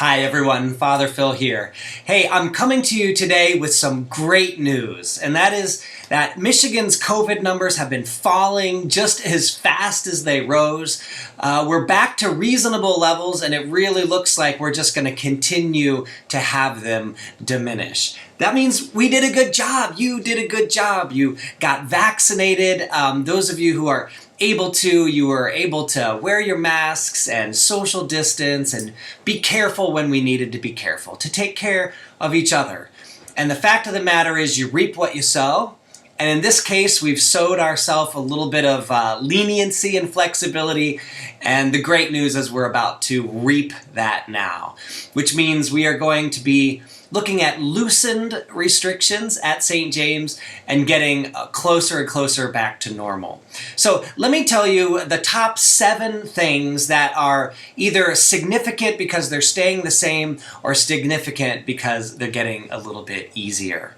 Hi everyone, Father Phil here. Hey, I'm coming to you today with some great news, and that is that Michigan's COVID numbers have been falling just as fast as they rose. We're back to reasonable levels, and it really looks like we're just going to continue to have them diminish. That means we did a good job. You did a good job. You got vaccinated. Those of you who are you were able to wear your masks and social distance and be careful when we needed to be careful, to take care of each other. And the fact of the matter is you reap what you sow. And in this case, we've sowed ourselves a little bit of leniency and flexibility. And the great news is we're about to reap that now, which means we are going to be looking at loosened restrictions at St. James and getting closer and closer back to normal. So let me tell you the top 7 things that are either significant because they're staying the same or significant because they're getting a little bit easier.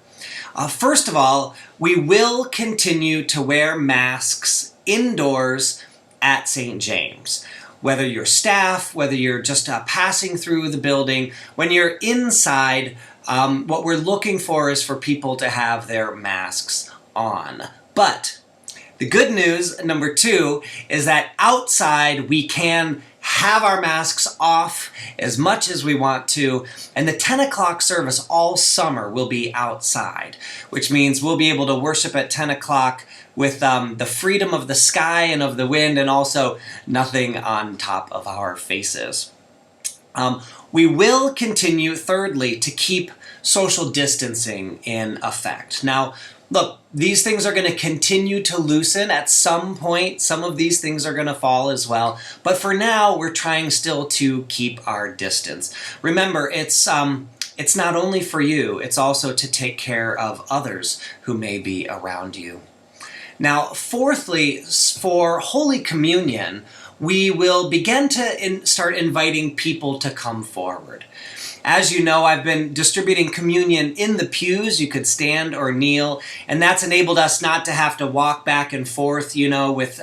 First of all, we will continue to wear masks indoors at St. James. Whether you're staff, whether you're just passing through the building, when you're inside, what we're looking for is for people to have their masks on. But the good news, number 2, is that outside we can have our masks off as much as we want to, and the 10 o'clock service all summer will be outside, which means we'll be able to worship at 10 o'clock with the freedom of the sky and of the wind, and also nothing on top of our faces. We will continue, thirdly, to keep social distancing in effect. Now, look, these things are going to continue to loosen at some point. Some of these things are going to fall as well. But for now, we're trying still to keep our distance. Remember, it's not only for you, it's also to take care of others who may be around you. Now, fourthly, for Holy Communion, we will begin to start inviting people to come forward. As you know, I've been distributing communion in the pews. You could stand or kneel, and that's enabled us not to have to walk back and forth, with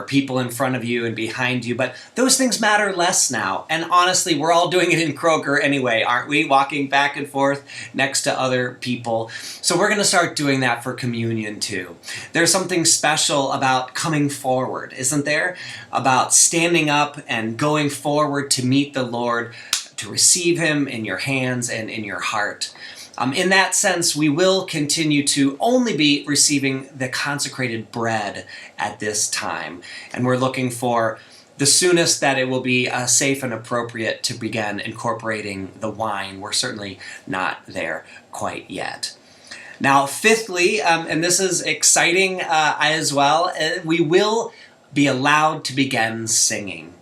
people in front of you and behind you. But those things matter less now. And honestly, we're all doing it in Kroger anyway, aren't we? Walking back and forth next to other people. So we're going to start doing that for communion too. There's something special about coming forward, isn't there? About standing up and going forward to meet the Lord, to receive Him in your hands and in your heart. In that sense, we will continue to only be receiving the consecrated bread at this time. And we're looking for the soonest that it will be safe and appropriate to begin incorporating the wine. We're certainly not there quite yet. Now, fifthly, and this is exciting as well, we will be allowed to begin singing.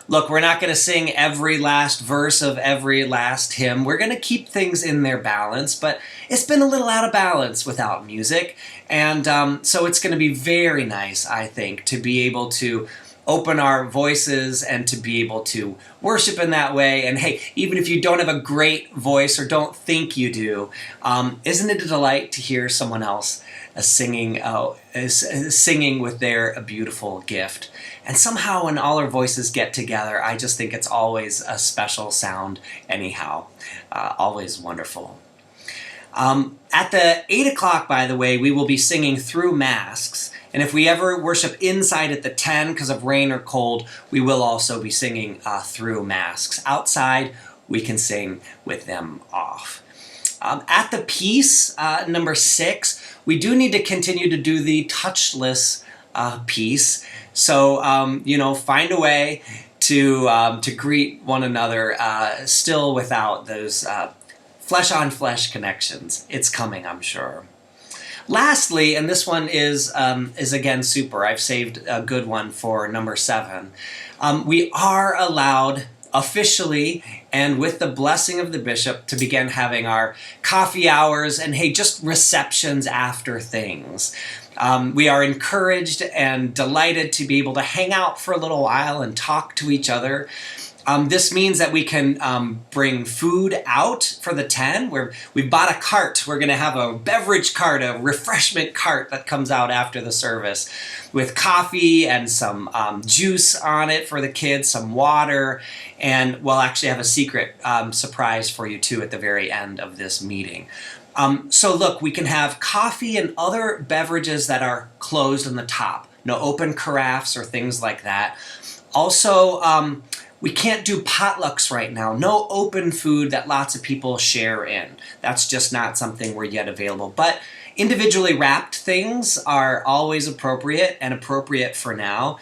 Look, we're not going to sing every last verse of every last hymn. We're going to keep things in their balance, but it's been a little out of balance without music. And so it's going to be very nice, I think, to be able to open our voices and to be able to worship in that way. And hey, even if you don't have a great voice or don't think you do, isn't it a delight to hear someone else singing with their beautiful gift? And somehow when all our voices get together, I just think it's always a special sound anyhow. Always wonderful. At the 8 o'clock, by the way, we will be singing through masks. And if we ever worship inside at the 10 because of rain or cold, we will also be singing through masks. Outside, we can sing with them off. At the peace, number 6, we do need to continue to do the touchless peace. So, find a way to greet one another still without those flesh-on-flesh connections. It's coming, I'm sure. Lastly, and this one is again super, I've saved a good one for number 7, we are allowed officially and with the blessing of the bishop to begin having our coffee hours and just receptions after things. We are encouraged and delighted to be able to hang out for a little while and talk to each other. This means that we can bring food out for the 10. We've bought a cart. We're going to have a beverage cart, a refreshment cart that comes out after the service with coffee and some juice on it for the kids, some water, and we'll actually have a secret surprise for you too at the very end of this meeting. So look, we can have coffee and other beverages that are closed on the top. No open carafes or things like that. Also, we can't do potlucks right now. No open food that lots of people share in. That's just not something we're yet available. But individually wrapped things are always appropriate and appropriate for now.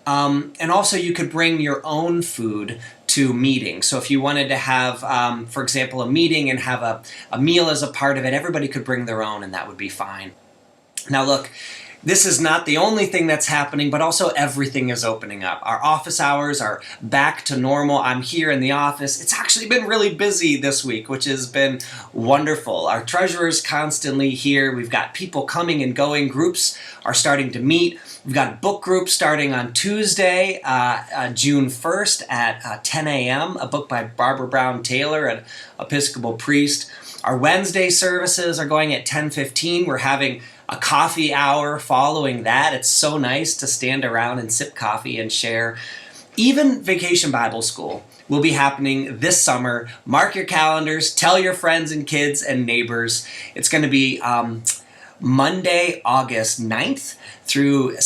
And also you could bring your own food to meetings. So if you wanted to have, for example, a meeting and have a meal as a part of it, everybody could bring their own and that would be fine. Now look, this is not the only thing that's happening, but also everything is opening up. Our office hours are back to normal. I'm here in the office. It's actually been really busy this week, which has been wonderful. Our treasurer's constantly here. We've got people coming and going. Groups are starting to meet. We've got a book group starting on Tuesday, June 1st at 10 a.m., a book by Barbara Brown Taylor, an Episcopal priest. Our Wednesday services are going at 10:15. We're having a coffee hour following that. It's so nice to stand around and sip coffee and share. Even Vacation Bible School will be happening this summer. Mark your calendars, tell your friends and kids and neighbors. It's going to be Monday, August 9th through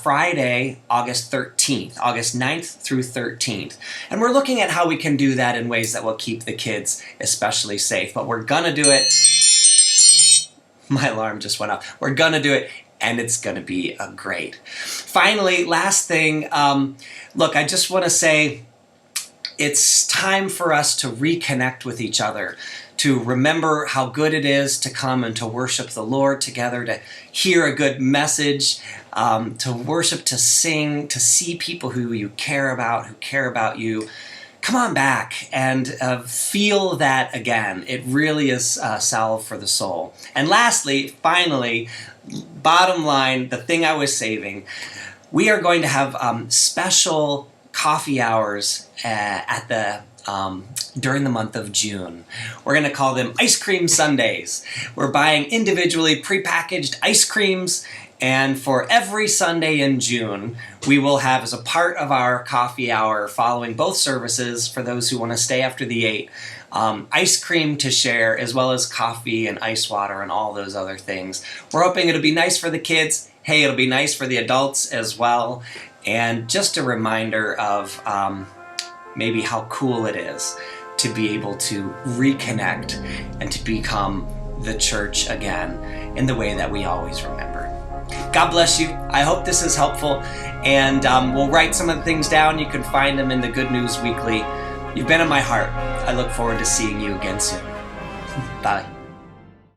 Friday, August 13th, August 9th through 13th. And we're looking at how we can do that in ways that will keep the kids especially safe. But we're going to do it. My alarm just went off. We're going to do it, and it's going to be great. Finally, last thing, look, I just want to say it's time for us to reconnect with each other, to remember how good it is to come and to worship the Lord together, to hear a good message, to worship, to sing, to see people who you care about, who care about you. Come on back and feel that again. It really is salve for the soul. And lastly, finally, bottom line, the thing I was saving, we are going to have special coffee hours during the month of June. We're going to call them Ice Cream Sundays. We're buying individually prepackaged ice creams, and for every Sunday in June, we will have, as a part of our coffee hour following both services, for those who want to stay after the 8, ice cream to share, as well as coffee and ice water and all those other things. We're hoping it'll be nice for the kids. Hey, it'll be nice for the adults as well. And just a reminder of maybe how cool it is to be able to reconnect and to become the church again in the way that we always remember. God bless you. I hope this is helpful, and we'll write some of the things down. You can find them in the Good News Weekly. You've been in my heart. I look forward to seeing you again soon. Bye.